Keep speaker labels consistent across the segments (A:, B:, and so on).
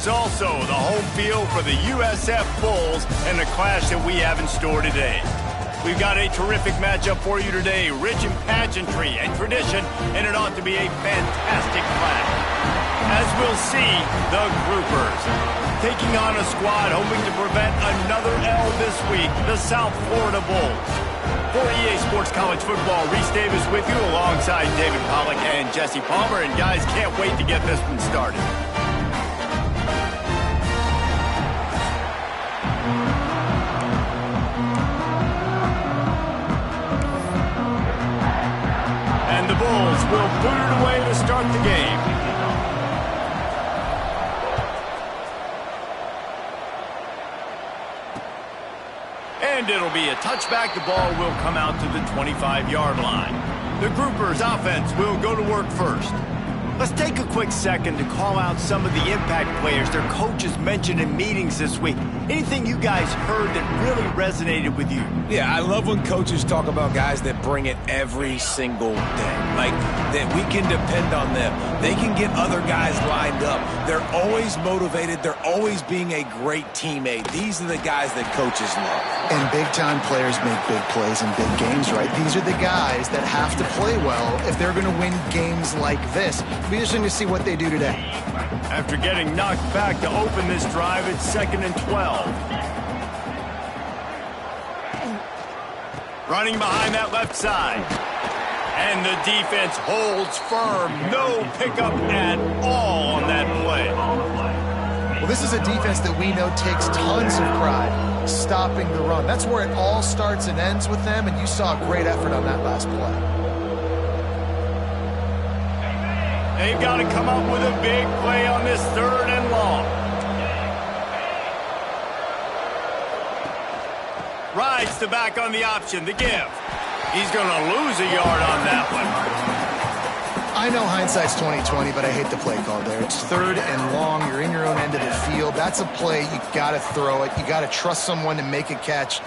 A: also the home field for the USF Bulls and the clash that we have in store today. We've got a terrific matchup for you today, rich in pageantry and tradition, and it ought to be a fantastic clash. As we'll see, the Groupers taking on a squad hoping to prevent another L this week, the South Florida Bulls. For EA Sports College Football, Reese Davis with you alongside David Pollack and Jesse Palmer. And guys, can't wait to get this one started. And the Bulls will boot it away to start the game. And it'll be a touchback. The ball will come out to the 25-yard line. The Groupers offense will go to work first. Let's take a quick second to call out some of the impact players their coaches mentioned in meetings this week. Anything you guys heard that really resonated with you?
B: Yeah, I love when coaches talk about guys that bring it every single day. Like, that we can depend on them. They can get other guys lined up. They're always motivated. They're always being a great teammate. These are the guys that coaches love.
C: And big-time players make big plays in big games, right? These are the guys that have to play well if they're going to win games like this. It'll be interesting to see what they do today.
A: After getting knocked back to open this drive, it's 2nd and 12. Running behind that left side. And the defense holds firm. No pickup at all on that play.
C: Well, this is a defense that we know takes tons of pride stopping the run. That's where it all starts and ends with them, and you saw a great effort on that last play.
A: They've got to come up with a big play on this 3rd and long. Rides the back on the option, the give. He's going to lose a yard on that one.
C: I know hindsight's 20/20, but I hate the play call there. It's 3rd and long. You're in your own end of the field. That's a play. You got to throw it. You got to trust someone to make a catch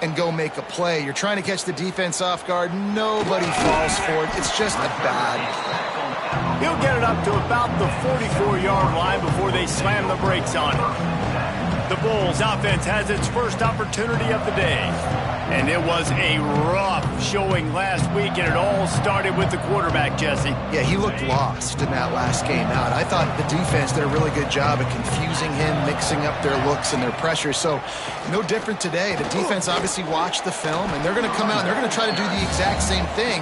C: and go make a play. You're trying to catch the defense off guard. Nobody falls for it. It's just a bad play.
A: He'll get it up to about the 44-yard line before they slam the brakes on it. The Bulls offense has its first opportunity of the day. And it was a rough showing last week, and it all started with the quarterback, Jesse.
C: Yeah, he looked lost in that last game out. I thought the defense did a really good job of confusing him, mixing up their looks and their pressure. So, no different today. The defense obviously watched the film, and they're going to come out and they're going to try to do the exact same thing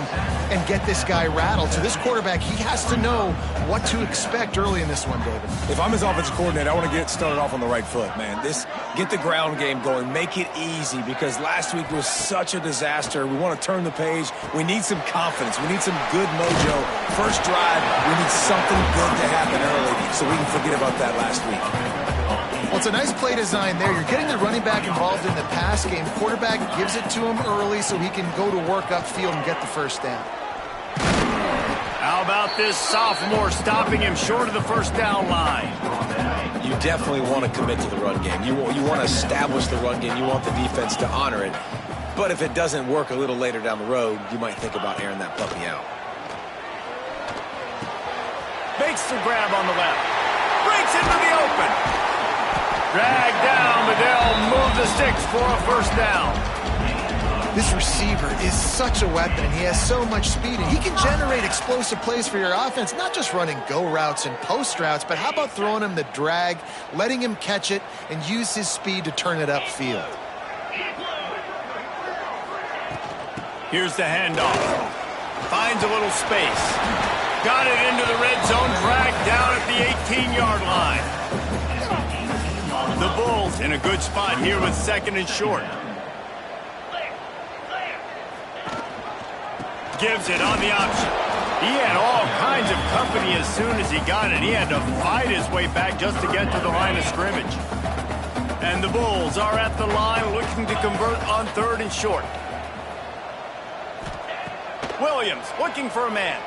C: and get this guy rattled. So this quarterback, he has to know what to expect early in this one, David.
B: If I'm his offensive coordinator, I want to get started off on the right foot, man. Get the ground game going. Make it easy, because last week was such a disaster. We want to turn the page. We need some confidence. We need some good mojo. First drive, we need something good to happen early so we can forget about that last week.
C: Well, it's a nice play design there. You're getting the running back involved in the pass game. Quarterback gives it to him early so he can go to work upfield and get the first down.
A: How about this sophomore stopping him short of the first down line?
B: You definitely want to commit to the run game. You want to establish the run game. You want the defense to honor it. But if it doesn't work a little later down the road, you might think about airing that puppy out.
A: Makes the grab on the left. Breaks into the open. Dragged down, but they'll move the sticks for a first down.
C: This receiver is such a weapon, and he has so much speed, and he can generate explosive plays for your offense, not just running go routes and post routes, but how about throwing him the drag, letting him catch it, and use his speed to turn it upfield.
A: Here's the handoff. Finds a little space. Got it into the red zone, dragged down at the 18-yard line. The Bulls in a good spot here with 2nd and short. Gives it on the option. He had all kinds of company as soon as he got it. He had to fight his way back just to get to the line of scrimmage. And the Bulls are at the line looking to convert on 3rd and short. Williams looking for a man.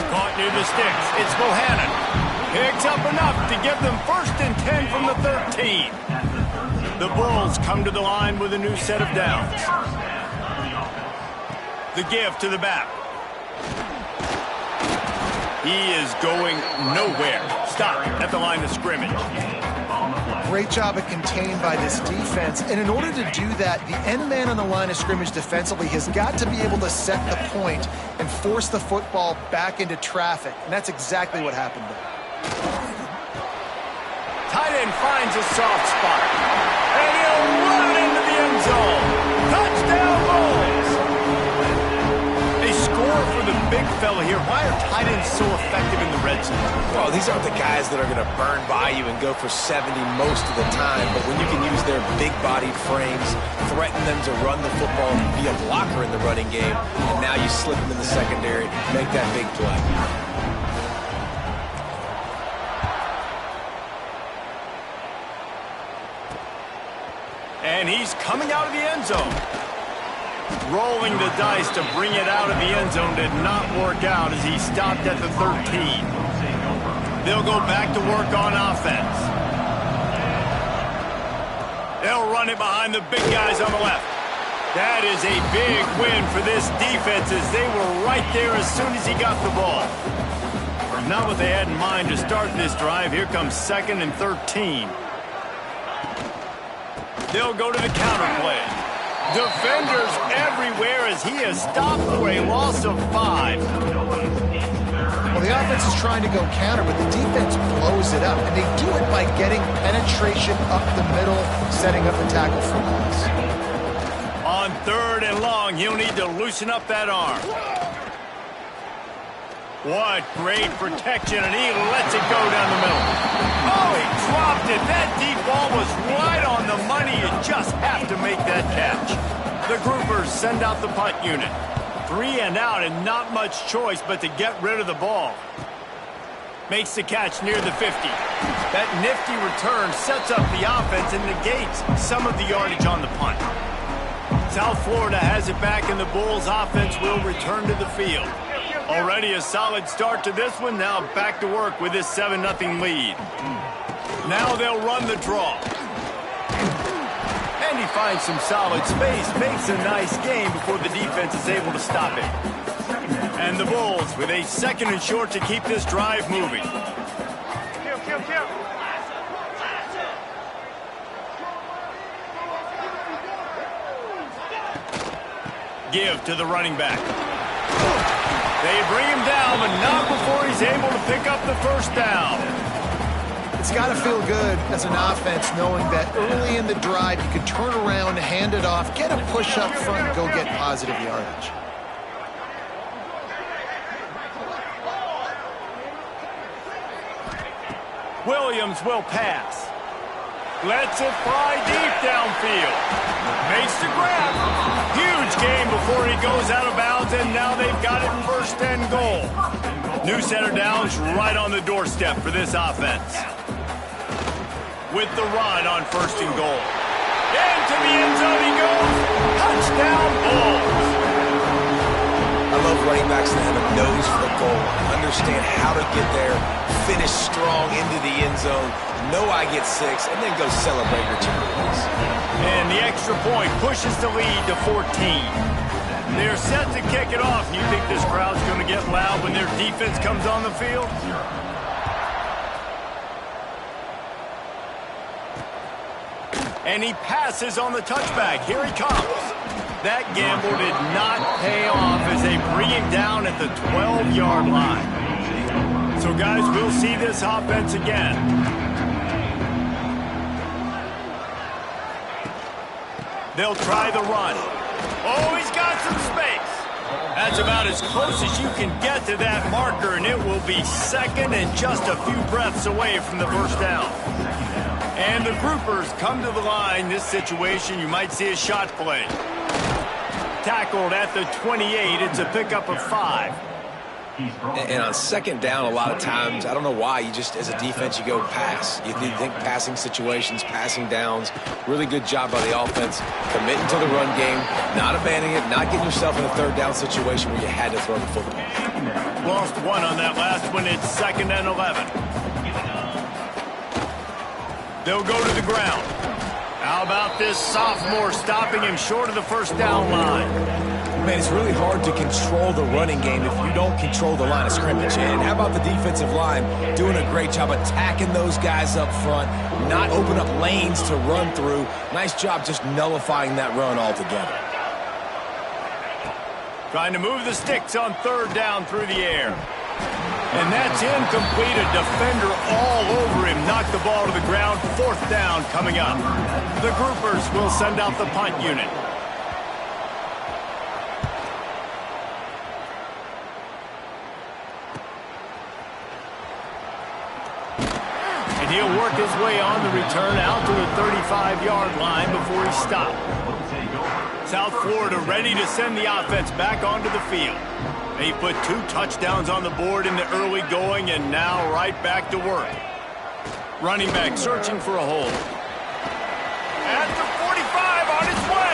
A: Caught near the sticks. It's Bohannon. Picks up enough to give them 1st and 10 from the 13. The Bulls come to the line with a new set of downs. The give to the back. He is going nowhere. stop at the line of scrimmage.
C: Great job at contained by this defense. And in order to do that, the end man on the line of scrimmage defensively has got to be able to set the point and force the football back into traffic. And that's exactly what happened there.
A: Tight end finds a soft spot. And he'll run it into the end zone. Touchdown Bulls! A score for the big fella here. Why are tight ends so effective in the red zone?
B: Well, these aren't the guys that are going to burn by you and go for 70 most of the time, but when you can use their big-bodied frames, threaten them to run the football, be a blocker in the running game, and now you slip them in the secondary, make that big play.
A: And he's coming out of the end zone. Rolling the dice to bring it out of the end zone did not work out as he stopped at the 13. They'll go back to work on offense. They'll run it behind the big guys on the left. That is a big win for this defense as they were right there as soon as he got the ball. Not what they had in mind to start this drive. Here comes 2nd and 13. They'll go to the counter play. Defenders everywhere as he is stopped for a loss of 5.
C: Well, the offense is trying to go counter, but the defense blows it up. And they do it by getting penetration up the middle, setting up the tackle for loss.
A: On 3rd and long, he'll need to loosen up that arm. What great protection, and he lets it go down the middle. Oh, he dropped it. That deep ball was right on the money. You just have to make that catch. The groupers send out the punt unit. 3 and out and not much choice but to get rid of the ball. Makes the catch near the 50. That nifty return sets up the offense and negates some of the yardage on the punt. South Florida has it back, and the Bulls offense will return to the field. Already a solid start to this one. Now back to work with this 7-0 lead. Now they'll run the draw. And he finds some solid space, makes a nice game before the defense is able to stop it. And the Bulls with a 2nd and short to keep this drive moving. Give to the running back. They bring him down, but not before he's able to pick up the 1st down.
C: It's got to feel good as an offense knowing that early in the drive you can turn around, hand it off, get a push up front, and go get positive yardage.
A: Williams will pass. Lets it fly deep downfield. Makes the grab. Huge gain before he goes out of bounds, and now they've got it 1st and goal. New center downs right on the doorstep for this offense. With the run on 1st and goal. Into the end zone he goes. Touchdown Bulls.
B: I love running backs that have a nose for the goal, understand how to get there, finish strong into the end zone, know I get 6, and then go celebrate your teammates.
A: And the extra point pushes the lead to 14. They're set to kick it off. You think this crowd's going to get loud when their defense comes on the field? And he passes on the touchback. Here he comes. That gamble did not pay off as they bring him down at the 12-yard line. So, guys, we'll see this offense again. They'll try the run. Oh, he's got some space. That's about as close as you can get to that marker, and it will be 2nd and just a few breaths away from the 1st down. And the groupers come to the line. This situation, you might see a shot play. Tackled at the 28. It's a pickup of 5.
B: And on 2nd down, a lot of times, I don't know why, you just, as a defense, you go pass. You think passing situations, passing downs. Really good job by the offense, committing to the run game, not abandoning it, not getting yourself in a 3rd down situation where you had to throw the football.
A: Lost 1 on that last one. It's 2nd and 11. They'll go to the ground. How about this sophomore stopping him short of the first down line?
B: Man, it's really hard to control the running game if you don't control the line of scrimmage. And how about the defensive line doing a great job attacking those guys up front, not open up lanes to run through. Nice job just nullifying that run altogether.
A: Trying to move the sticks on third down through the air. And that's incomplete. A defender all over him. Knocked the ball to the ground. Fourth down coming up. The groupers will send out the punt unit. And he'll work his way on the return out to the 35-yard line before he stopped. South Florida ready to send the offense back onto the field. They put 2 touchdowns on the board in the early going and now right back to work. Running back searching for a hole. At the 45 on its way.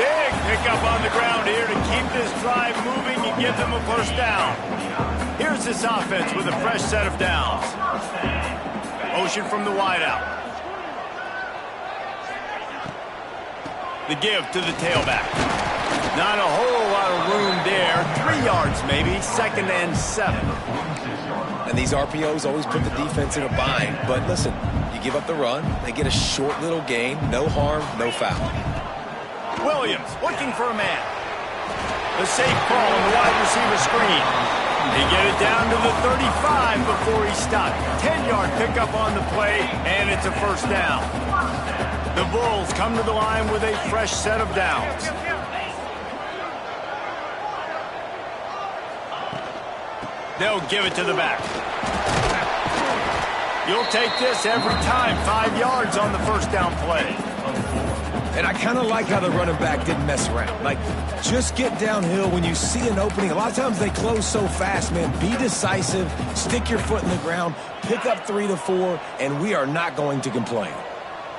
A: Big pickup on the ground here to keep this drive moving and give them a first down. Here's this offense with a fresh set of downs. Motion from the wideout. The give to the tailback. Not a whole lot of room there. 3 yards maybe. 2nd and 7.
B: And these RPOs always put the defense in a bind. But listen, you give up the run, they get a short little gain. No harm, no foul.
A: Williams looking for a man. The safe call on the wide receiver screen. They get it down to the 35 before he stopped. 10-yard pickup on the play, and it's a first down. The Bulls come to the line with a fresh set of downs. They'll give it to the back. You'll take this every time. 5 yards on the first down play.
B: And I kind of like how the running back didn't mess around. Like, just get downhill when you see an opening. A lot of times they close so fast, man. Be decisive, stick your foot in the ground, pick up 3 to 4, and we are not going to complain.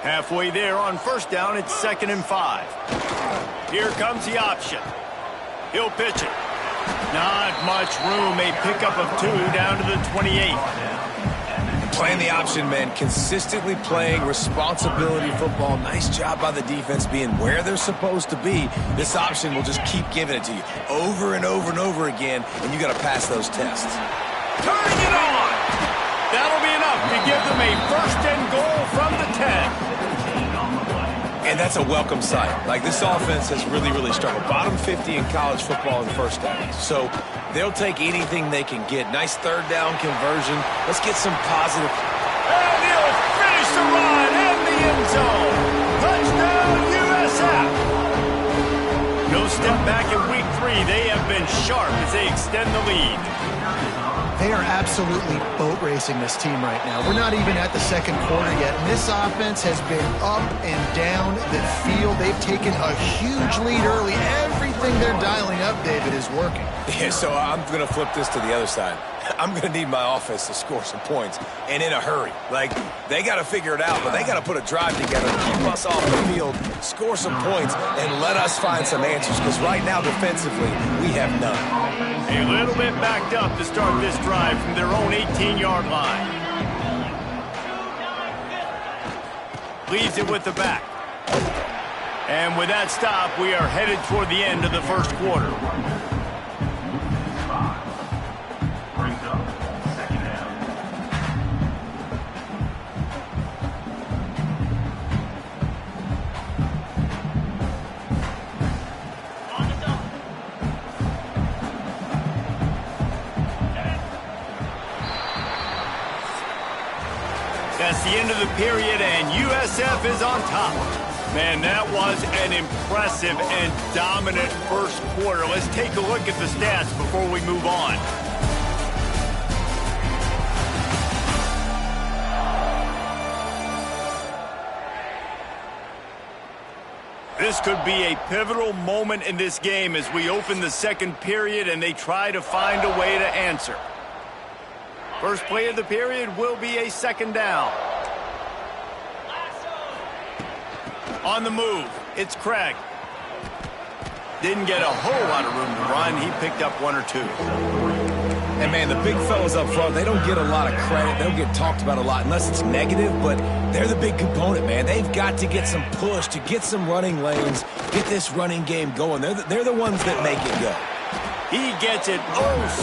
A: Halfway there on first down, it's 2nd and 5. Here comes the option. He'll pitch it. Not much room. A pickup of 2 down to the 28.
B: Playing the option, man. Consistently playing responsibility football. Nice job by the defense being where they're supposed to be. This option will just keep giving it to you over and over and over again, and you got to pass those tests.
A: Turning it on. That'll be enough to give them a 1st and goal from the 10.
B: And that's a welcome sight. Like, this offense has really, really struggled. Bottom 50 in college football in first downs. So they'll take anything they can get. Nice 3rd down conversion. Let's get some positive.
A: And he'll finish the run in the end zone. Touchdown, USF. No step back in week 3. They have been sharp as they extend the lead.
C: They are absolutely boat racing this team right now. We're not even at the 2nd quarter yet, and this offense has been up and down the field. They've taken a huge lead early. Everything they're dialing up, David, is working.
B: Yeah, so I'm going to flip this to the other side. I'm going to need my offense to score some points, and in a hurry. Like, they got to figure it out, but they got to put a drive together, keep us off the field, score some points, and let us find some answers, because right now, defensively, we have none.
A: A little bit backed up to start this drive from their own 18-yard line. Leaves it with the back. And with that stop, we are headed toward the end of the first quarter. That's the end of the period, and USF is on top. Man, that was an impressive and dominant first quarter. Let's take a look at the stats before we move on. This could be a pivotal moment in this game as we open the 2nd period and they try to find a way to answer. First play of the period will be a 2nd down. On the move, it's Craig. Didn't get a whole lot of room to run. He picked up 1 or 2.
B: And, man, the big fellas up front, they don't get a lot of credit. They don't get talked about a lot unless it's negative, but they're the big component, man. They've got to get some push, to get some running lanes, get this running game going. They're the ones that make it go.
A: He gets it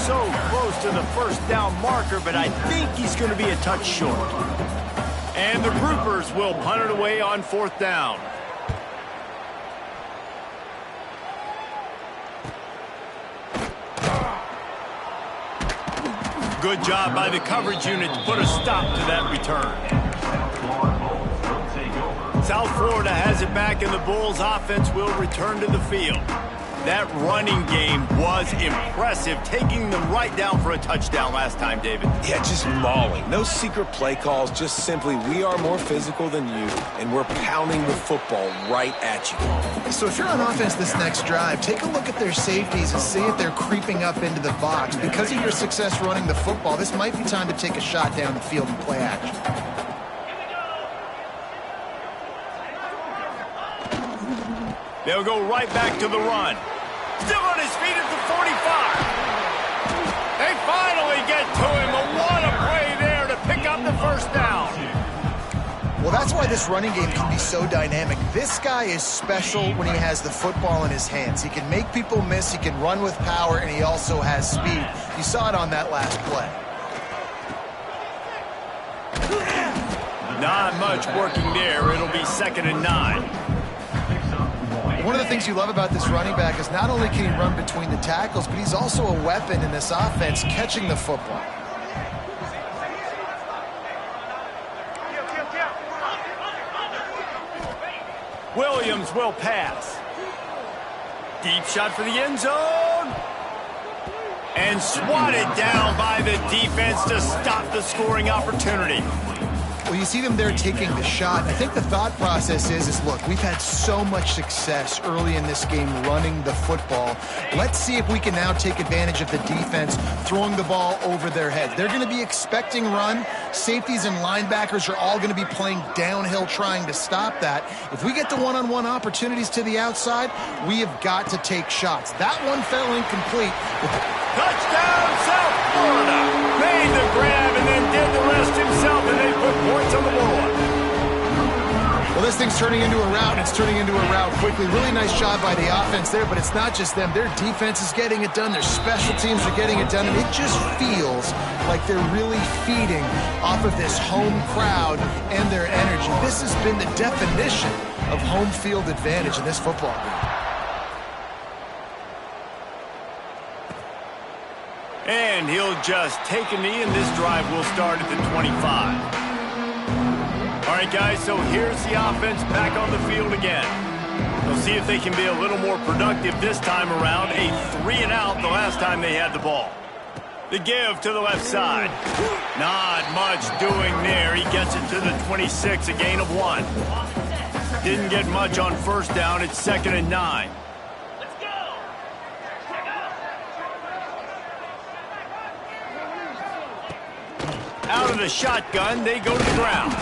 A: so close to the first down marker, but I think he's going to be a touch short. And the groupers will punt it away on 4th down. Good job by the coverage unit to put a stop to that return. South Florida has it back, and the Bulls offense will return to the field. That running game was impressive, taking them right down for a touchdown last time, David.
B: Yeah, just mauling. No secret play calls, just simply we are more physical than you, and we're pounding the football right at you.
C: So if you're on offense this next drive, take a look at their safeties and see if they're creeping up into the box. Because of your success running the football, this might be time to take a shot down the field and play action.
A: They'll go right back to the run. Still on his feet at the 45. They finally get to him. But what a play there to pick up the first down.
C: Well, that's why this running game can be so dynamic. This guy is special when he has the football in his hands. He can make people miss, he can run with power, and he also has speed. You saw it on that last play.
A: Not much working there. It'll be 2nd and 9.
C: One of the things you love about this running back is not only can he run between the tackles, but he's also a weapon in this offense catching the football.
A: Williams will pass. Deep shot for the end zone. And swatted down by the defense to stop the scoring opportunity.
C: Well, you see them there taking the shot. I think the thought process is look, we've had so much success early in this game running the football. Let's see if we can now take advantage of the defense throwing the ball over their heads. They're going to be expecting run. Safeties and linebackers are all going to be playing downhill trying to stop that. If we get the one-on-one opportunities to the outside, we have got to take shots. That one fell incomplete.
A: Touchdown, South Florida. Made the grab and then did the rest himself, and they put points on the board.
C: Well, this thing's turning into a rout, and it's turning into a rout quickly. Really nice job by the offense there, but it's not just them. Their defense is getting it done. Their special teams are getting it done, and it just feels like they're really feeding off of this home crowd and their energy. This has been the definition of home field advantage in this football game.
A: And he'll just take a knee, and this drive will start at the 25. All right, guys, so here's the offense back on the field again. They'll see if they can be a little more productive this time around. A 3-and-out the last time they had the ball. The give to the left side. Not much doing there. He gets it to the 26, a gain of 1. Didn't get much on first down. It's 2nd and 9. Out of the shotgun, they go to the ground.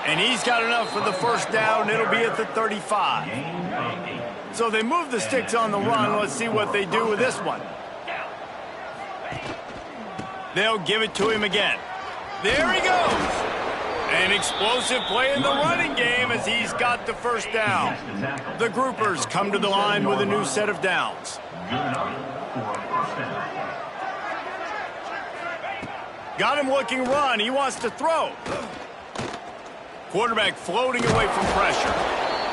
A: And he's got enough for the first down. It'll be at the 35. So they move the sticks on the run. Let's see what they do with this one. They'll give it to him again. There he goes. An explosive play in the running game as he's got the first down. The groupers come to the line with a new set of downs. Got him looking run. He wants to throw. Quarterback floating away from pressure.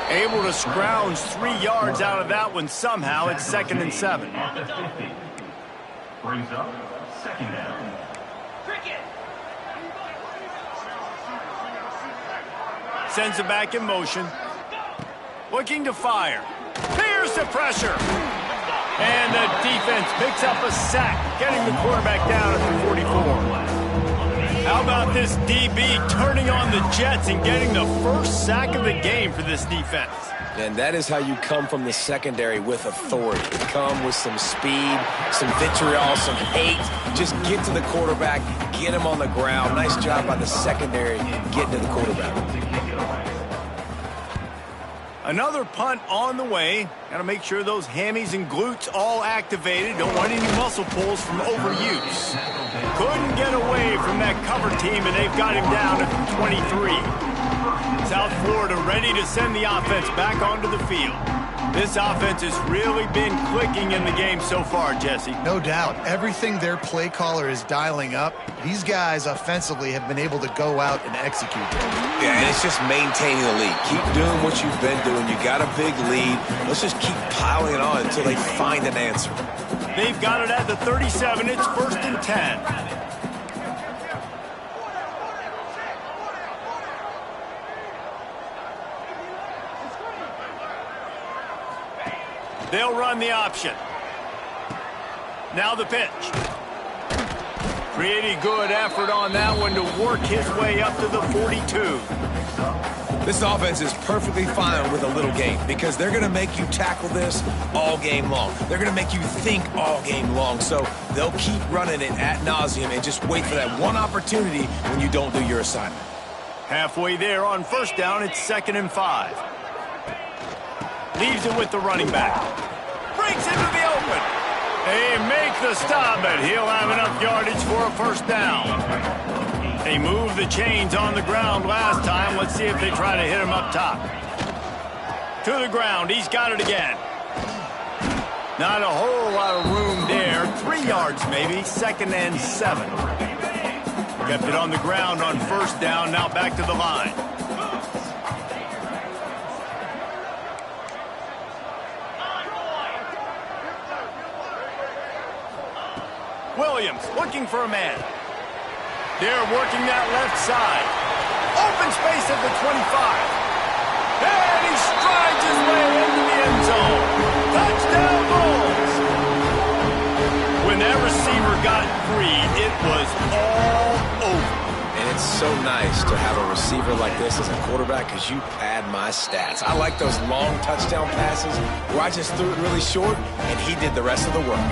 A: Able to scrounge 3 yards out of that one somehow. It's 2nd and 7.
D: Brings up 2nd down.
A: Sends it back in motion. Looking to fire. Pierce the pressure. And the defense picks up a sack, getting the quarterback down at the 44. How about this DB turning on the Jets and getting the first sack of the game for this defense?
B: And that is how you come from the secondary with authority. Come with some speed, some vitriol, some hate. Just get to the quarterback, get him on the ground. Nice job by the secondary getting to the quarterback.
A: Another punt on the way. Got to make sure those hammies and glutes all activated. Don't want any muscle pulls from overuse. Couldn't get away from that cover team, and they've got him down at the 23. South Florida ready to send the offense back onto the field. This offense has really been clicking in the game so far, Jesse.
C: No doubt. Everything their play caller is dialing up, these guys offensively have been able to go out and execute.
B: Yeah, and it's just maintaining the lead. Keep doing what you've been doing. You got a big lead. Let's just keep piling it on until they find an answer.
A: They've got it at the 37. It's 1st and 10. They'll run the option. Now the pitch. Pretty good effort on that one to work his way up to the 42.
B: This offense is perfectly fine with a little game because they're going to make you tackle this all game long. They're going to make you think all game long. So they'll keep running it ad nauseum and just wait for that one opportunity when you don't do your assignment.
A: Halfway there on 1st down, it's 2nd and 5. Leaves it with the running back. Breaks into the open. They make the stop, but he'll have enough yardage for a 1st down. They moved the chains on the ground last time. Let's see if they try to hit him up top. To the ground. He's got it again. Not a whole lot of room there. 3 yards maybe. 2nd and 7. Kept it on the ground on 1st down. Now back to the line. Williams looking for a man. They're working that left side. Open space at the 25. And he strides his way into the end zone. Touchdown Bulls. When that receiver got free, it was all over.
B: And it's so nice to have a receiver like this as a quarterback because you pad my stats. I like those long touchdown passes where I just threw it really short and he did the rest of the work.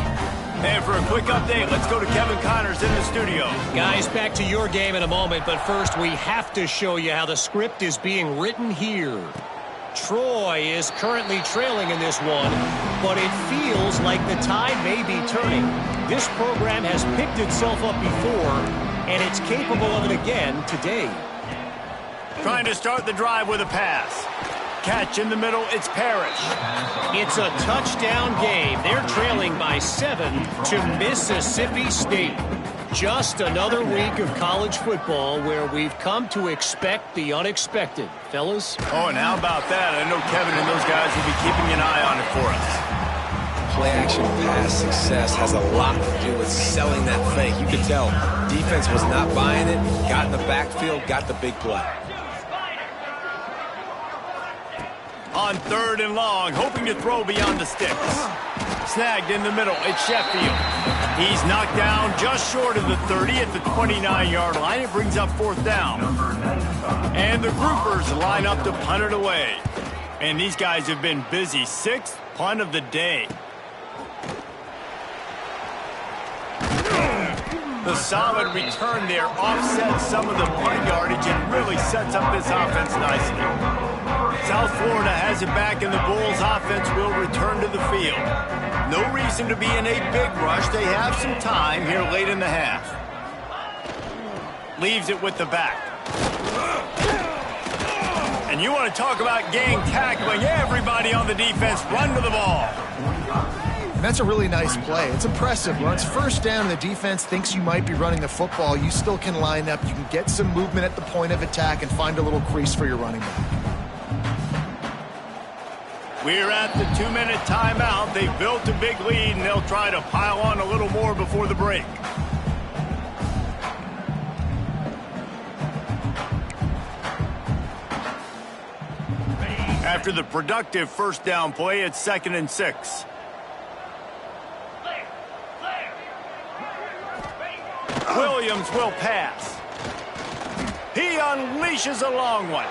A: And for a quick update, let's go to Kevin Connors in the studio.
E: Guys, back to your game in a moment, but first we have to show you how the script is being written here. Troy is currently trailing in this one, but it feels like the tide may be turning. This program has picked itself up before, and it's capable of it again today.
A: Trying to start the drive with a pass. Catch in the middle, it's Parrish.
E: It's a touchdown game. They're trailing by 7 to Mississippi State. Just another week of college football where we've come to expect the unexpected. Fellas?
A: Oh, and how about that? I know Kevin and those guys will be keeping an eye on it for us.
B: Play-action pass success has a lot to do with selling that fake. You could tell defense was not buying it, got in the backfield, got the big play.
A: On 3rd and long, hoping to throw beyond the sticks. Snagged in the middle, it's Sheffield. He's knocked down just short of the 30 at the 29-yard line. It brings up 4th down. And the groupers line up to punt it away. And these guys have been busy. 6th punt of the day. The solid return there offsets some of the punt yardage and really sets up this offense nicely. South Florida has it back, and the Bulls offense will return to the field. No reason to be in a big rush. They have some time here late in the half. Leaves it with the back. And you want to talk about gang tackling. Everybody on the defense run to the ball.
C: And that's a really nice play. It's impressive. When it's 1st down and the defense thinks you might be running the football, you still can line up. You can get some movement at the point of attack and find a little crease for your running back.
A: We're at the 2-minute timeout. They've built a big lead, and they'll try to pile on a little more before the break. After the productive 1st down play, it's 2nd and 6. Williams will pass. He unleashes a long one.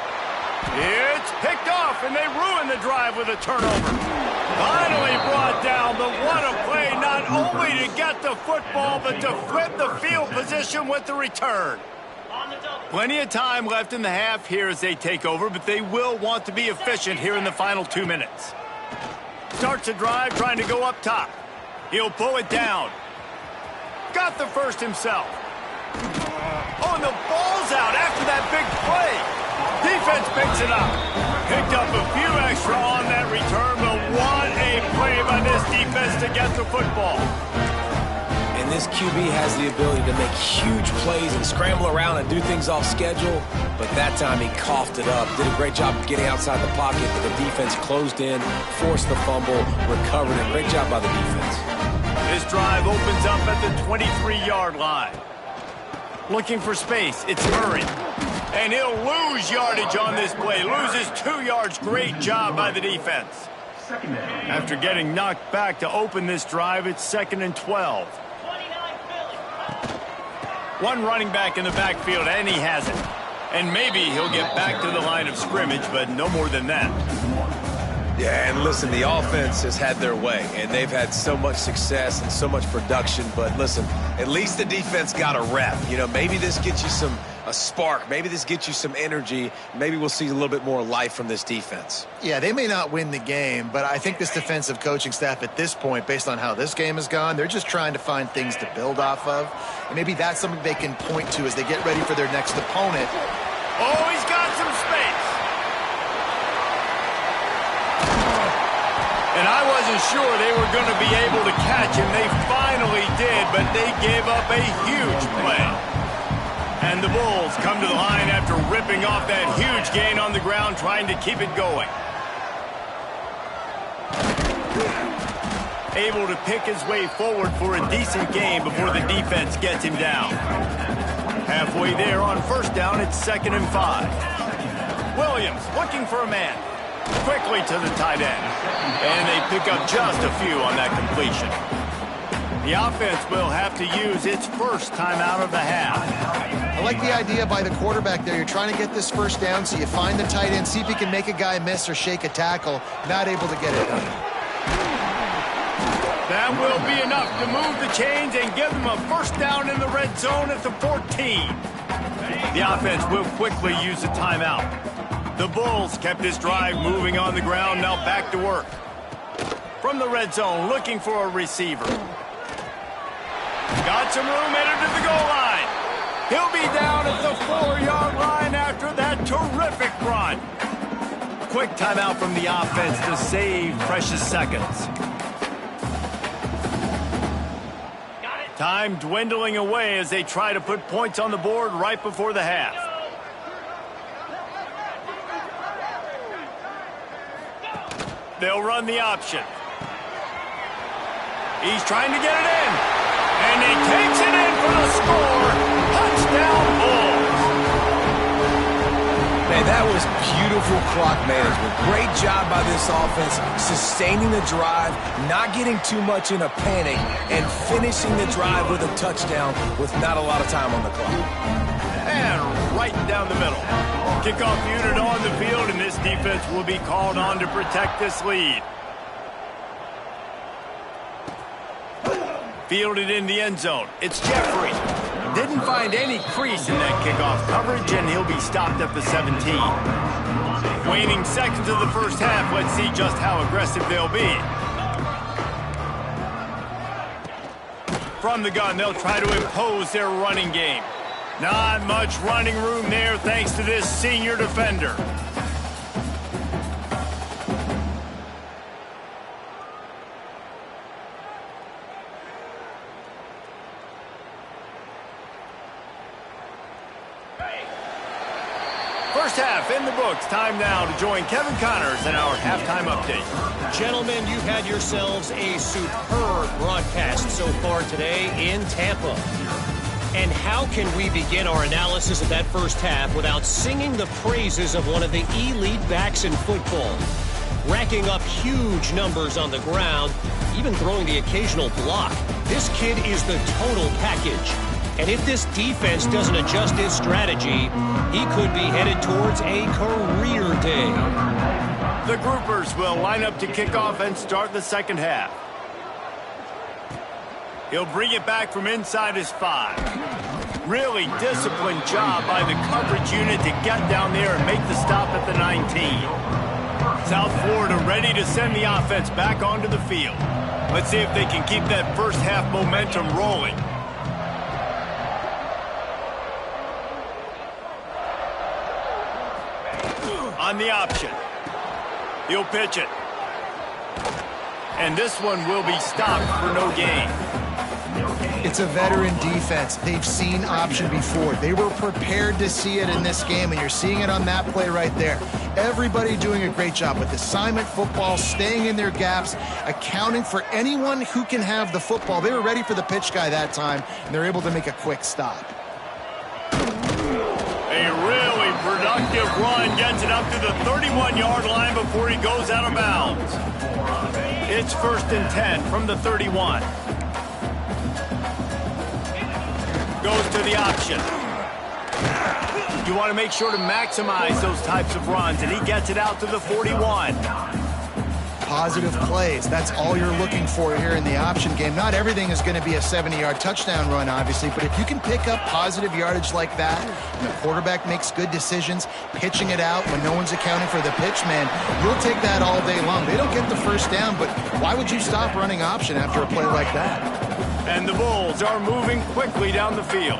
A: It's picked off, and they ruin the drive with a turnover. Finally brought down, but what a play, not only to get the football, but to flip the field position with the return. On the double. Plenty of time left in the half here as they take over, but they will want to be efficient here in the final 2 minutes. Starts a drive trying to go up top. He'll pull it down. Got the first himself. Oh, and the ball's out after that big play. Defense picks it up. Picked up a few extra on that return, but what a play by this defense to get the football.
B: And this QB has the ability to make huge plays and scramble around and do things off schedule, but that time he coughed it up. Did a great job of getting outside the pocket, but the defense closed in, forced the fumble, recovered it. Great job by the defense.
A: This drive opens up at the 23-yard line. Looking for space, it's Murray. And he'll lose yardage on this play. Loses 2 yards. Great job by the defense. After getting knocked back to open this drive, it's 2nd and 12. One running back in the backfield, and he has it. And maybe he'll get back to the line of scrimmage, but no more than that.
B: Yeah, and listen, the offense has had their way, and they've had so much success and so much production. But listen, at least the defense got a rep. You know, maybe this gets you a spark. Maybe this gets you some energy. Maybe we'll see a little bit more life from this defense.
C: Yeah, they may not win the game, but I think this defensive coaching staff at this point, based on how this game has gone, they're just trying to find things to build off of. And maybe that's something they can point to as they get ready for their next opponent.
A: Oh, he's got some space. And I wasn't sure they were going to be able to catch him. They finally did, but they gave up a huge play. And the Bulls come to the line after ripping off that huge gain on the ground, trying to keep it going. Able to pick his way forward for a decent game before the defense gets him down. Halfway there on first down, it's 2nd and 5. Williams looking for a man. Quickly to the tight end. And they pick up just a few on that completion. The offense will have to use its first timeout of the half.
C: I like the idea by the quarterback there. You're trying to get this first down, so you find the tight end, see if he can make a guy miss or shake a tackle. Not able to get it done.
A: That will be enough to move the chains and give them a first down in the red zone at the 14. The offense will quickly use a timeout. The Bulls kept this drive moving on the ground, now back to work. From the red zone, looking for a receiver. Got some room, headed to the goal line. He'll be down at the 4-yard line after that terrific run. Quick timeout from the offense to save precious seconds. Time dwindling away as they try to put points on the board right before the half. They'll run the option. He's trying to get it in. And he takes it in for the score. Touchdown, Bulls.
B: Man, that was beautiful clock management. Great job by this offense, sustaining the drive, not getting too much in a panic, and finishing the drive with a touchdown with not a lot of time on the clock.
A: And right down the middle. Kickoff unit on the field, and this defense will be called on to protect this lead. Fielded in the end zone. It's Jeffrey. Didn't find any crease in that kickoff coverage, and he'll be stopped at the 17. Waning seconds of the first half. Let's see just how aggressive they'll be. From the gun, they'll try to impose their running game. Not much running room there thanks to this senior defender. First half in the books. Time now to join Kevin Connors in our halftime update.
E: Gentlemen, you've had yourselves a superb broadcast so far today in Tampa. And how can we begin our analysis of that first half without singing the praises of one of the elite backs in football? Racking up huge numbers on the ground, even throwing the occasional block. This kid is the total package. And if this defense doesn't adjust its strategy, he could be headed towards a career day.
A: The groupers will line up to kick off and start the second half. He'll bring it back from inside his 5. Really disciplined job by the coverage unit to get down there and make the stop at the 19. South Florida ready to send the offense back onto the field. Let's see if they can keep that first half momentum rolling. On the option. He'll pitch it. And this one will be stopped for no gain.
C: It's a veteran defense. They've seen option before. They were prepared to see it in this game, and you're seeing it on that play right there. Everybody doing a great job with assignment football, staying in their gaps, accounting for anyone who can have the football. They were ready for the pitch guy that time, and they're able to make a quick stop.
A: A really productive run gets it up to the 31-yard line before he goes out of bounds. It's 1st and 10 from the 31. Goes to the option. You want to make sure to maximize those types of runs, and he gets it out to the 41.
C: Positive plays. That's all you're looking for here in the option game. Not everything is going to be a 70-yard touchdown run, obviously, but if you can pick up positive yardage like that, and the quarterback makes good decisions, pitching it out when no one's accounting for the pitch, man, you'll take that all day long. They don't get the first down, but why would you stop running option after a play like that?
A: And the Bulls are moving quickly down the field.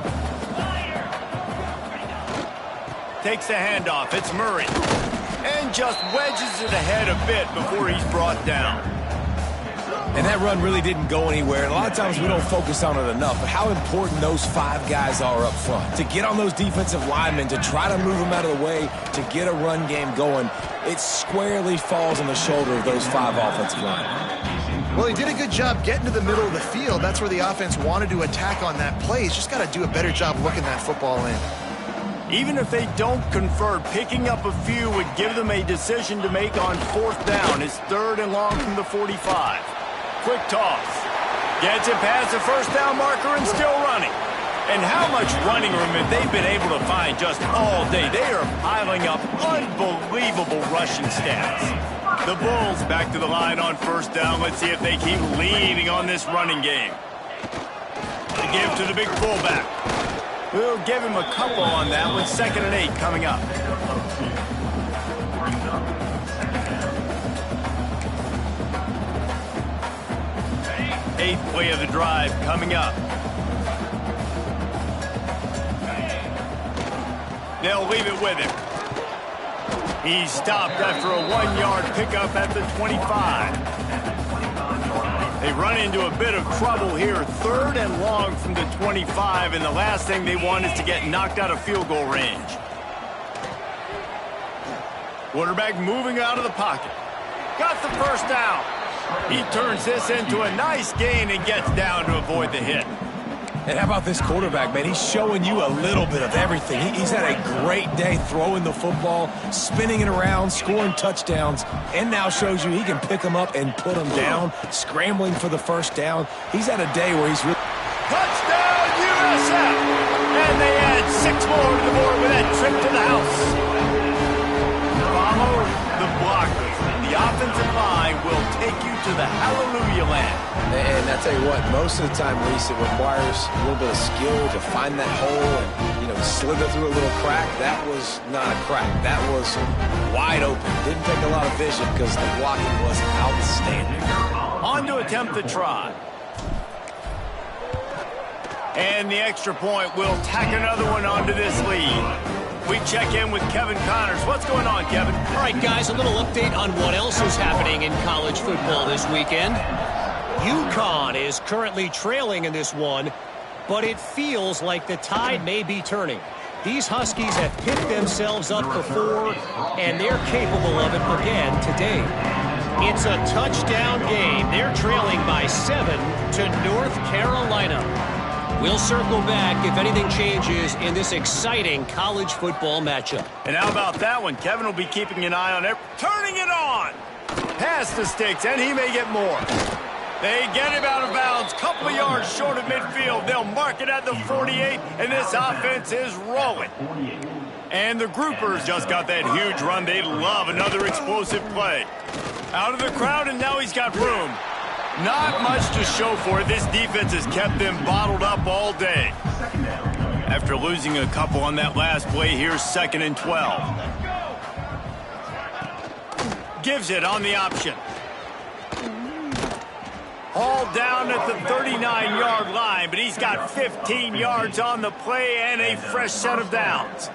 A: Takes the handoff. It's Murray. And just wedges it ahead a bit before he's brought down.
B: And that run really didn't go anywhere. And a lot of times we don't focus on it enough. But how important those 5 guys are up front. To get on those defensive linemen, to try to move them out of the way, to get a run game going, it squarely falls on the shoulder of those 5 offensive linemen.
C: Well, he did a good job getting to the middle of the field. That's where the offense wanted to attack on that play. He's just got to do a better job looking that football in.
A: Even if they don't convert, picking up a few would give them a decision to make on 4th down. It's 3rd and long from the 45. Quick toss. Gets it past the first down marker and still running. And how much running room have they been able to find just all day? They are piling up unbelievable rushing stats. The Bulls back to the line on 1st down. Let's see if they keep leaning on this running game. To give to the big fullback. We'll give him a couple on that with 2nd and 8 coming up. Eighth play of the drive coming up. They'll leave it with him. He's stopped after a 1-yard pickup at the 25. They run into a bit of trouble here. 3rd and long from the 25, and the last thing they want is to get knocked out of field goal range. Quarterback moving out of the pocket. Got the first down. He turns this into a nice gain and gets down to avoid the hit.
B: And how about this quarterback, man? He's showing you a little bit of everything. He's had a great day throwing the football, spinning it around, scoring touchdowns, and now shows you he can pick them up and put them down, scrambling for the first down. He's had a day where he's really...
A: Touchdown, USF! And they add 6 more to the board with that trip to the house. Follow the blockers. The offensive line will take you to the hallelujah land.
B: And I tell you what, most of the time, Reese, it requires a little bit of skill to find that hole and, slither through a little crack. That was not a crack. That was wide open. Didn't take a lot of vision because the blocking was outstanding.
A: On to attempt the try. And the extra point will tack another one onto this lead. We check in with Kevin Connors. What's going on, Kevin?
E: All right, guys, a little update on what else is happening in college football this weekend. UConn is currently trailing in this one, but it feels like the tide may be turning. These Huskies have picked themselves up before, and they're capable of it again today. It's a touchdown game. They're trailing by 7 to North Carolina. We'll circle back if anything changes in this exciting college football matchup.
A: And how about that one? Kevin will be keeping an eye on it. Turning it on! Past the sticks, and he may get more. They get him out of bounds, couple of yards short of midfield. They'll mark it at the 48, and this offense is rolling. And the groupers just got that huge run. They love another explosive play. Out of the crowd, and now he's got room. Not much to show for it. This defense has kept them bottled up all day. After losing a couple on that last play, here's 2nd and 12. Gives it on the option. Hauled down at the 39-yard line, but he's got 15 yards on the play and a fresh set of downs.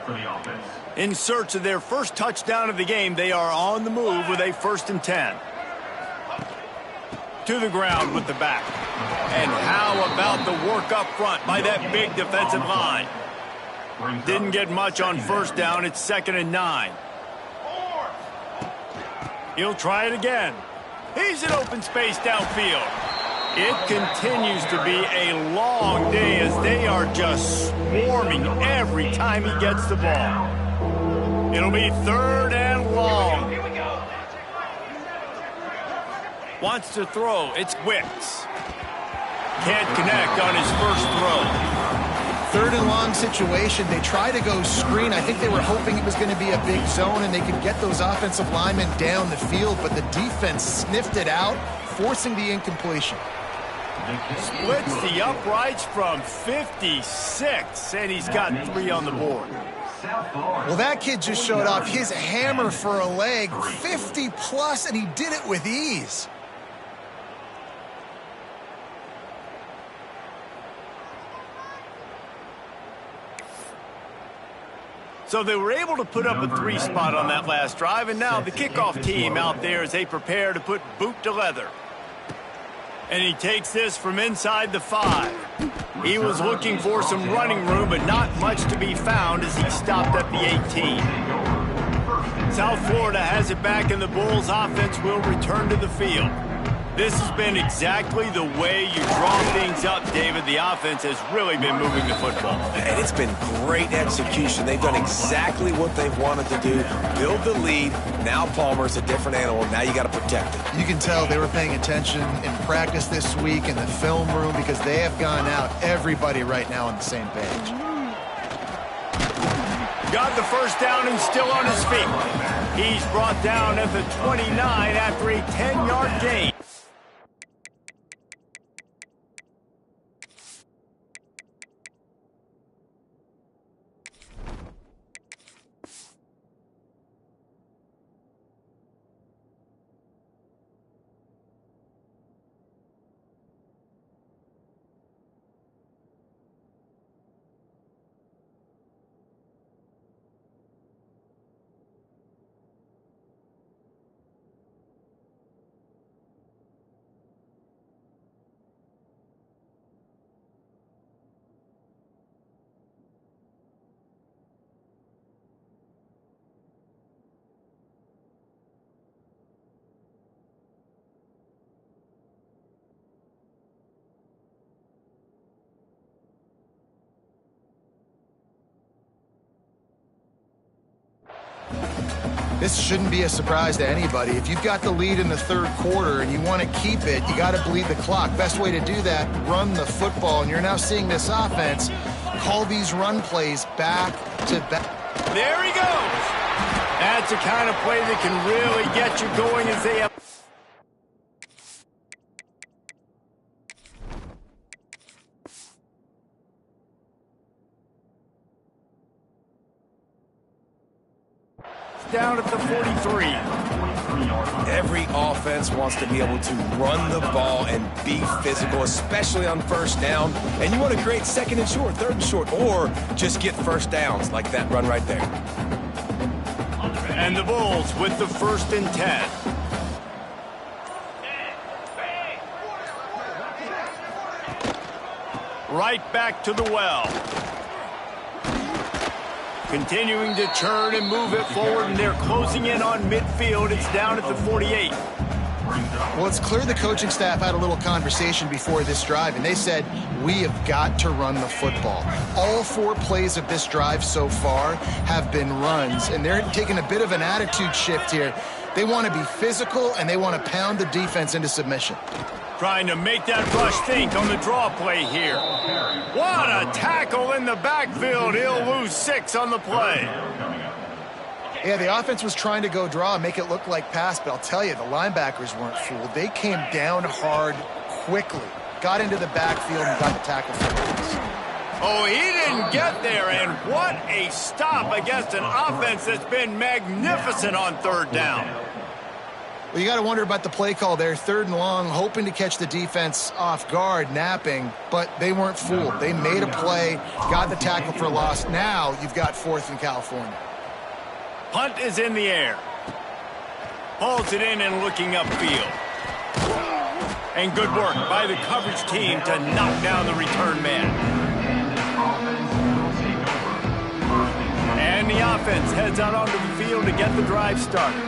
A: In search of their first touchdown of the game, they are on the move with a 1st and 10. To the ground with the back. And how about the work up front by that big defensive line? Didn't get much on 1st down. It's 2nd and 9. He'll try it again. He's in open space downfield. It continues to be a long day as they are just swarming every time he gets the ball. It'll be 3rd and long. Wants to throw. It's Wicks. Can't connect on his first throw.
C: 3rd and long situation. They try to go screen. I think they were hoping it was going to be a big zone and they could get those offensive linemen down the field, but the defense sniffed it out, forcing the incompletion.
A: Splits the uprights from 56, and he's got 3 on the board.
C: Well, that kid just showed off his hammer for a leg, 50-plus, and he did it with ease.
A: So they were able to put up a 3 spot on that last drive, and now the kickoff team out there as they prepare to put boot to leather. And he takes this from inside the 5. He was looking for some running room, but not much to be found as he stopped at the 18. South Florida has it back, and the Bulls offense will return to the field. This has been exactly the way you draw things up, David. The offense has really been moving the football.
B: And it's been great execution. They've done exactly what they've wanted to do. Build the lead. Now Palmer's a different animal. Now you got to protect it.
C: You can tell they were paying attention in practice this week in the film room because they have gone out, everybody right now on the same page.
A: Got the 1st down and still on his feet. He's brought down at the 29 after a 10-yard gain.
C: This shouldn't be a surprise to anybody. If you've got the lead in the 3rd quarter and you want to keep it, you got to bleed the clock. Best way to do that, run the football. And you're now seeing this offense call these run plays back to back.
A: There he goes. That's the kind of play that can really get you going as they have. Down at the 43.
B: Every offense wants to be able to run the ball and be physical, especially on 1st down. And you want to create 2nd and short, 3rd and short, or just get 1st downs like that run right there.
A: And the Bulls with the 1st and 10. Right back to the well. Continuing to turn and move it forward, and they're closing in on midfield. It's down at the 48.
C: Well, it's clear the coaching staff had a little conversation before this drive, and they said, we have got to run the football. All 4 plays of this drive so far have been runs, and they're taking a bit of an attitude shift here. They want to be physical, and they want to pound the defense into submission.
A: Trying to make that rush think on the draw play here. What a tackle in the backfield. He'll lose 6 on the play.
C: Yeah, the offense was trying to go draw and make it look like pass, but I'll tell you, the linebackers weren't fooled. They came down hard quickly, got into the backfield, and got the tackle for loss.
A: Oh, he didn't get there, and what a stop against an offense that's been magnificent on third down.
C: Well, you got to wonder about the play call there. 3rd and long, hoping to catch the defense off guard, napping, but they weren't fooled. They made a play, got the tackle for loss. Now you've got 4th in California.
A: Punt is in the air. Hauls it in and looking upfield. And good work by the coverage team to knock down the return man. And the offense heads out onto the field to get the drive started.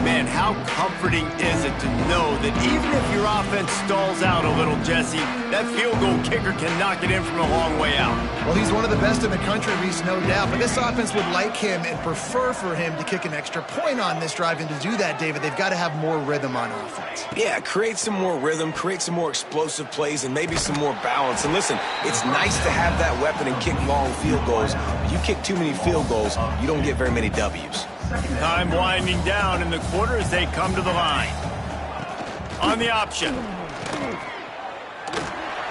A: Man, how comforting is it to know that even if your offense stalls out a little, Jesse, that field goal kicker can knock it in from a long way out.
C: Well, he's one of the best in the country, Reese, no doubt. But this offense would like him and prefer for him to kick an extra point on this drive. And to do that, David, they've got to have more rhythm on offense.
B: Yeah, create some more rhythm, create some more explosive plays, and maybe some more balance. And listen, it's nice to have that weapon and kick long field goals. But you kick too many field goals, you don't get very many W's.
A: Time winding down in the quarter as they come to the line. On the option.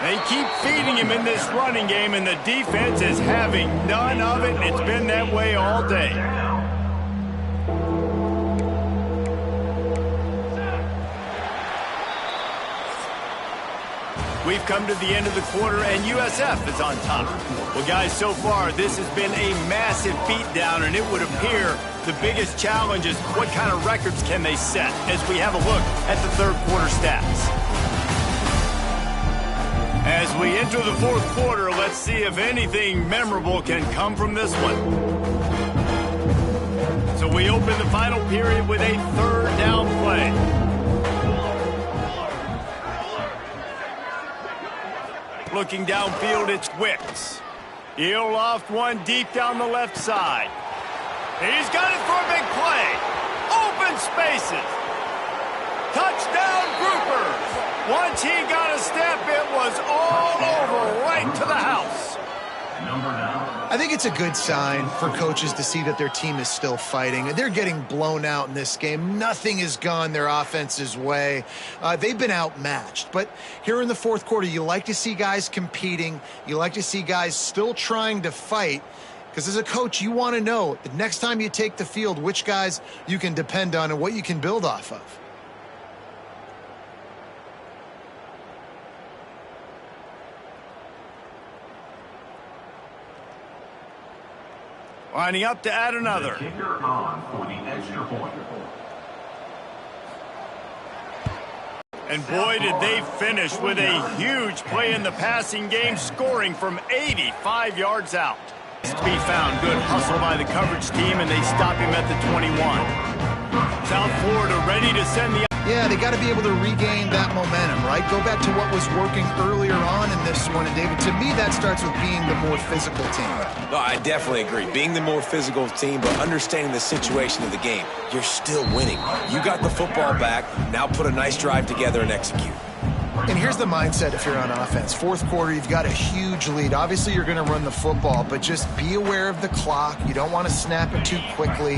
A: They keep feeding him in this running game, and the defense is having none of it. It's been that way all day. We've come to the end of the quarter, and USF is on top. Well, guys, so far, this has been a massive beatdown, and it would appear the biggest challenge is what kind of records can they set as we have a look at the third quarter stats. As we enter the fourth quarter, let's see if anything memorable can come from this one. So we open the final period with a 3rd down play. Looking downfield, it's Wicks. He'll loft one deep down the left side. He's got it for a big play. Open spaces. Touchdown Groupers. Once he got a step, it was all over right to the house.
C: I think it's a good sign for coaches to see that their team is still fighting. They're getting blown out in this game. Nothing has gone their offense's way. They've been outmatched. But here in the fourth quarter, you like to see guys competing. You like to see guys still trying to fight. Because as a coach, you want to know the next time you take the field, which guys you can depend on and what you can build off of.
A: Lining up to add another.
D: Kicker on for the extra point.
A: And boy, did they finish with a huge play in the passing game, scoring from 85 yards out. To be found. Good hustle by the coverage team, and they stop him at the 21. South Florida ready to send the...
C: Yeah, they got to be able to regain that momentum, right? Go back to what was working earlier on in this one. And, David, to me, that starts with being the more physical team.
B: No, I definitely agree. Being the more physical team, but understanding the situation of the game. You're still winning. You got the football back. Now put a nice drive together and execute.
C: And here's the mindset if you're on offense. Fourth quarter, you've got a huge lead. Obviously, you're going to run the football, but just be aware of the clock. You don't want to snap it too quickly.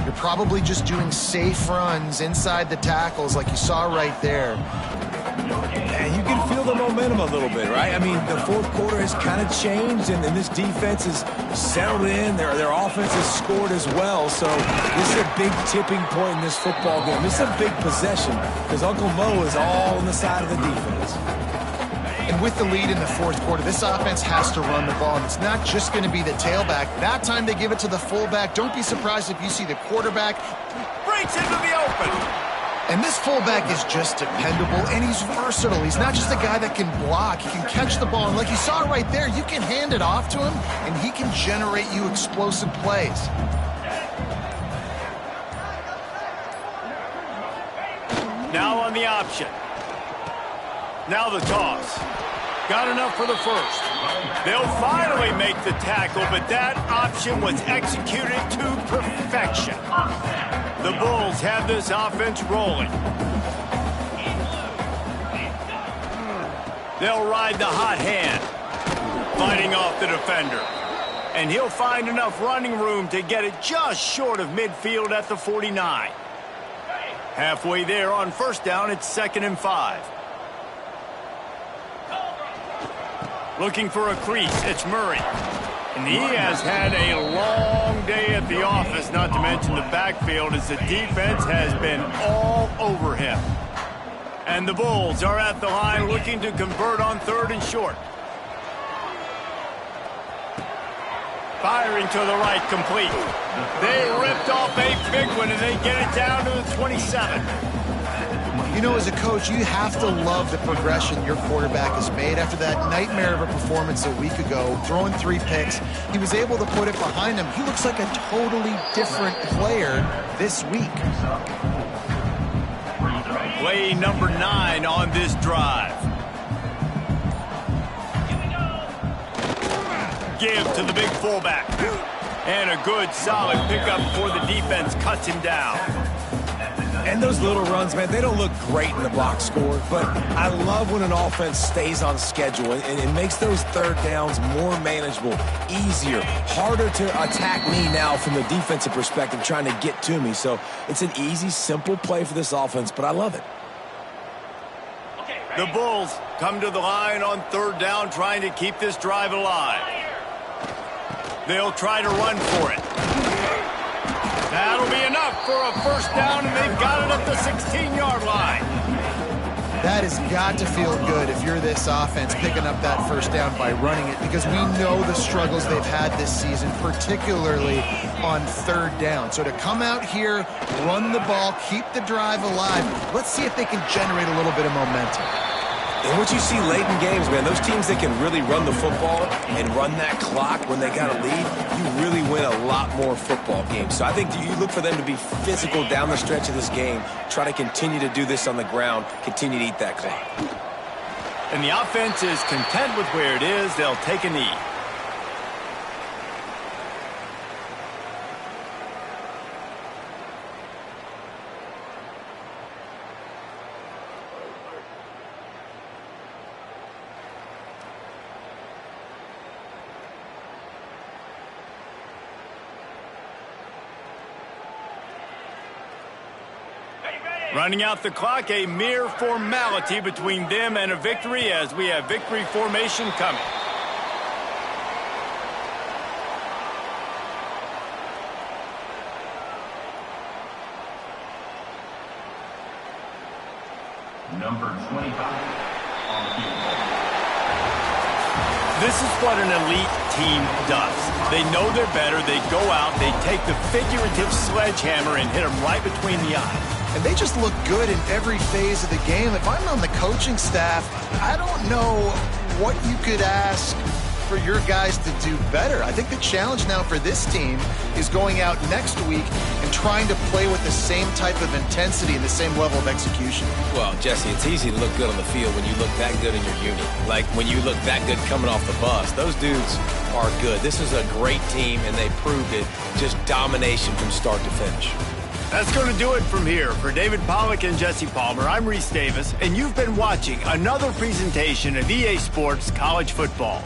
C: You're probably just doing safe runs inside the tackles like you saw right there.
B: And you can feel the momentum a little bit, right? I mean, the fourth quarter has kind of changed, and this defense is settled in. Their offense has scored as well. So this is a big tipping point in this football game. This is a big possession because Uncle Mo is all on the side of the defense.
C: And with the lead in the fourth quarter, this offense has to run the ball. And it's not just going to be the tailback. That time they give it to the fullback. Don't be surprised if you see the quarterback
A: breaks into the open.
C: And this fullback is just dependable, and he's versatile. He's not just a guy that can block. He can catch the ball. And like you saw right there, you can hand it off to him, and he can generate you explosive plays.
A: Now on the option. Now the toss. Got enough for the first. They'll finally make the tackle, but that option was executed to perfection. The Bulls have this offense rolling. They'll ride the hot hand, fighting off the defender. And he'll find enough running room to get it just short of midfield at the 49. Halfway there on first down, it's 2nd and 5. Looking for a crease, it's Murray. And he has had a long day at the office, not to mention the backfield, as the defense has been all over him. And the Bulls are at the line looking to convert on 3rd and short. Firing to the right, complete. They ripped off a big one, and they get it down to the 27.
C: You know, as a coach, you have to love the progression your quarterback has made. After that nightmare of a performance a week ago, throwing 3 picks, he was able to put it behind him. He looks like a totally different player this week.
A: Play number 9 on this drive. Give to the big fullback. And a good, solid pickup for the defense cuts him down.
B: And those little runs, man, they don't look great in the box score, but I love when an offense stays on schedule and it makes those 3rd downs more manageable, easier, harder to attack me now from the defensive perspective trying to get to me. So it's an easy, simple play for this offense, but I love it.
A: The Bulls come to the line on 3rd down, trying to keep this drive alive. They'll try to run for it. That'll be enough for a 1st down, and they've got it at the 16-yard line.
C: That has got to feel good if you're this offense picking up that 1st down by running it, because we know the struggles they've had this season, particularly on 3rd down. So to come out here, run the ball, keep the drive alive, let's see if they can generate a little bit of momentum.
B: And what you see late in games, man, those teams that can really run the football and run that clock when they got a lead, you really win a lot more football games. So I think you look for them to be physical down the stretch of this game, try to continue to do this on the ground, continue to eat that clock.
A: And the offense is content with where it is. They'll take a knee. Running out the clock, a mere formality between them and a victory, as we have victory formation coming.
D: Number 25 on the field.
A: This is what an elite team does. They know they're better. They go out, they take the figurative sledgehammer and hit them right between the eyes.
C: And they just look good in every phase of the game. If I'm on the coaching staff, I don't know what you could ask for your guys to do better. I think the challenge now for this team is going out next week and trying to play with the same type of intensity and the same level of execution.
B: Well, Jesse, it's easy to look good on the field when you look that good in your unit. Like when you look that good coming off the bus. Those dudes are good. This is a great team, and they proved it. Just domination from start to finish.
A: That's going to do it from here. For David Pollack and Jesse Palmer, I'm Reese Davis, and you've been watching another presentation of EA Sports College Football.